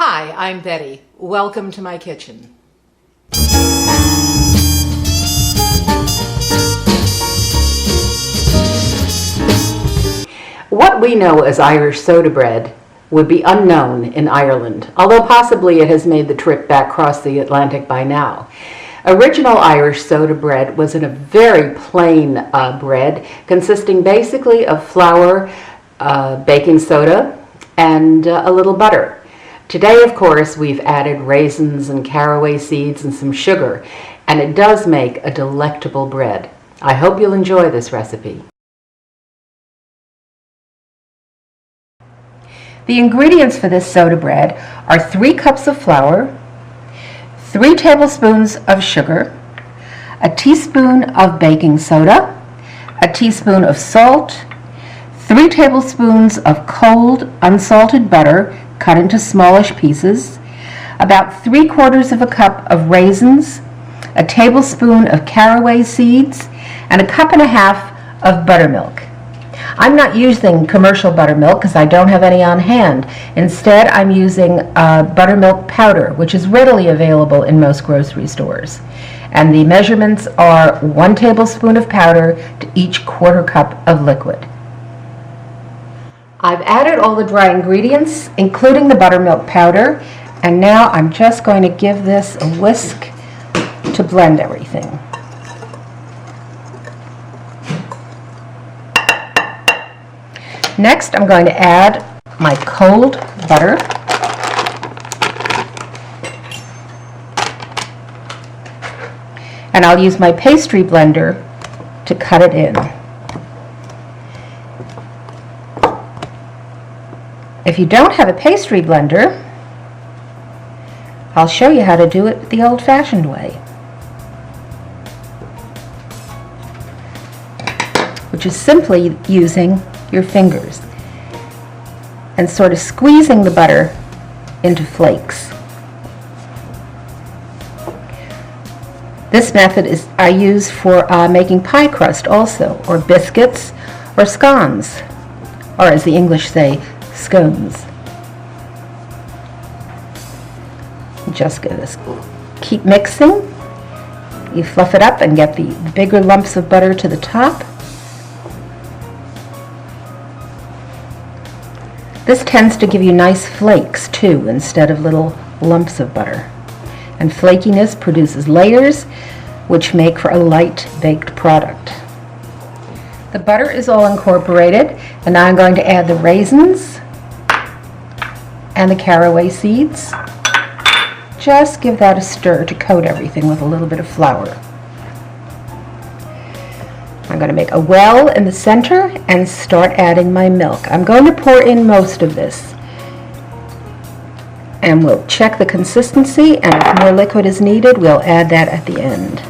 Hi, I'm Betty. Welcome to my kitchen. What we know as Irish soda bread would be unknown in Ireland, although possibly it has made the trip back across the Atlantic by now. Original Irish soda bread was in a very plain bread consisting basically of flour, baking soda, and a little butter. Today, of course, we've added raisins and caraway seeds and some sugar, and it does make a delectable bread. I hope you'll enjoy this recipe. The ingredients for this soda bread are 3 cups of flour, 3 tablespoons of sugar, a teaspoon of baking soda, a teaspoon of salt, 3 tablespoons of cold unsalted butter cut into smallish pieces, about 3/4 of a cup of raisins, a tablespoon of caraway seeds, and a 1.5 cups of buttermilk. I'm not using commercial buttermilk because I don't have any on hand. Instead, I'm using buttermilk powder, which is readily available in most grocery stores. And the measurements are 1 tablespoon of powder to each 1/4 cup of liquid. I've added all the dry ingredients, including the buttermilk powder, and now I'm just going to give this a whisk to blend everything. Next, I'm going to add my cold butter. And I'll use my pastry blender to cut it in. If you don't have a pastry blender, I'll show you how to do it the old-fashioned way, which is simply using your fingers and sort of squeezing the butter into flakes. This method I use for making pie crust also, or biscuits, or scones, or as the English say, scones. Just keep mixing. You fluff it up and get the bigger lumps of butter to the top. This tends to give you nice flakes too, instead of little lumps of butter. And flakiness produces layers, which make for a light baked product. The butter is all incorporated, and now I'm going to add the raisins and the caraway seeds. Just give that a stir to coat everything with a little bit of flour. I'm going to make a well in the center and start adding my milk. I'm going to pour in most of this, and we'll check the consistency, and if more liquid is needed, we'll add that at the end.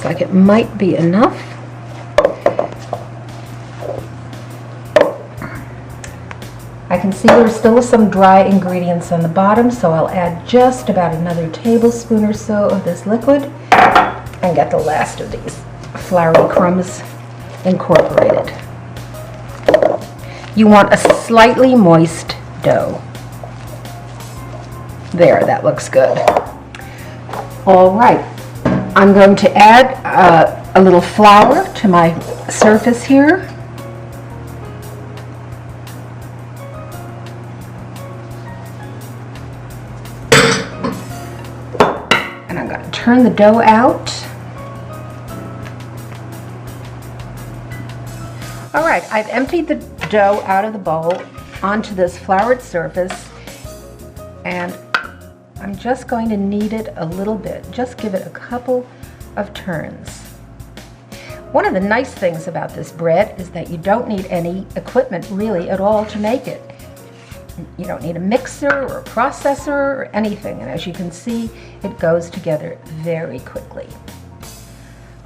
Like it might be enough. I can see there's still some dry ingredients on the bottom, so I'll add just about another tablespoon or so of this liquid and get the last of these floury crumbs incorporated. You want a slightly moist dough. There, that looks good. All right. I'm going to add a little flour to my surface here. And I'm going to turn the dough out. All right, I've emptied the dough out of the bowl onto this floured surface, and I'm just going to knead it a little bit. Just give it a couple of turns. One of the nice things about this bread is that you don't need any equipment really at all to make it. You don't need a mixer or a processor or anything, and as you can see, it goes together very quickly.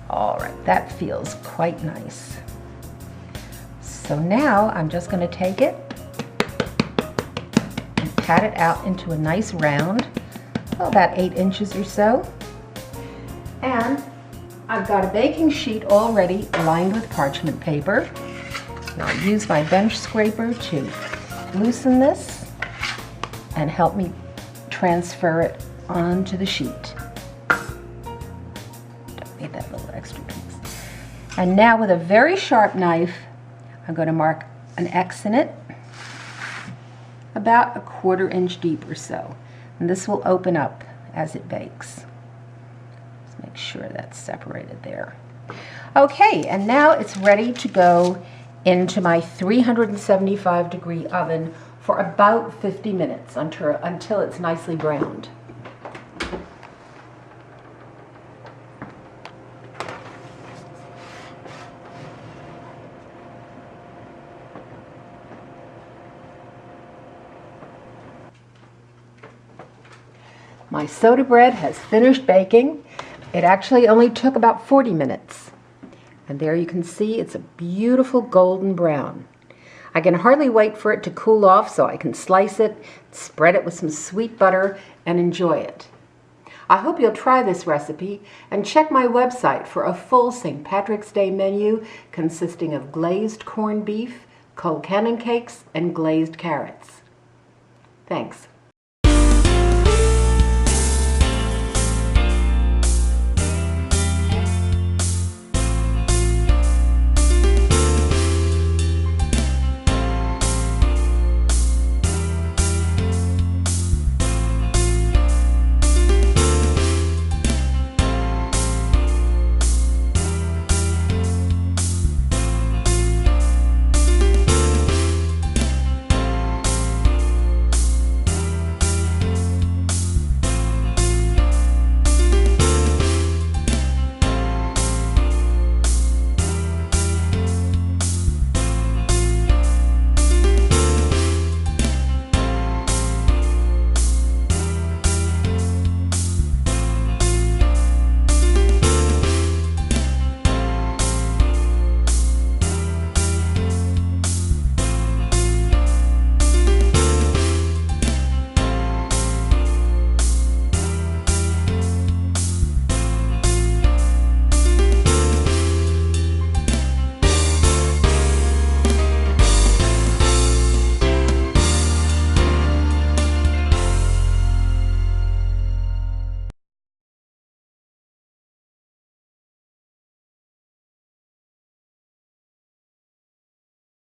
All right, that feels quite nice. So now I'm just going to take it and pat it out into a nice round, about 8 inches or so. And I've got a baking sheet already lined with parchment paper. And I'll use my bench scraper to loosen this and help me transfer it onto the sheet. Don't need that little extra piece. And now with a very sharp knife, I'm going to mark an X in it, about a 1/4 inch deep or so. And this will open up as it bakes. Let's make sure that's separated there. Okay, and now it's ready to go into my 375-degree oven for about 50 minutes until it's nicely browned. My soda bread has finished baking. It actually only took about 40 minutes. And there you can see it's a beautiful golden brown. I can hardly wait for it to cool off so I can slice it, spread it with some sweet butter, and enjoy it. I hope you'll try this recipe and check my website for a full St. Patrick's Day menu consisting of glazed corned beef, Colcannon cakes, and glazed carrots. Thanks.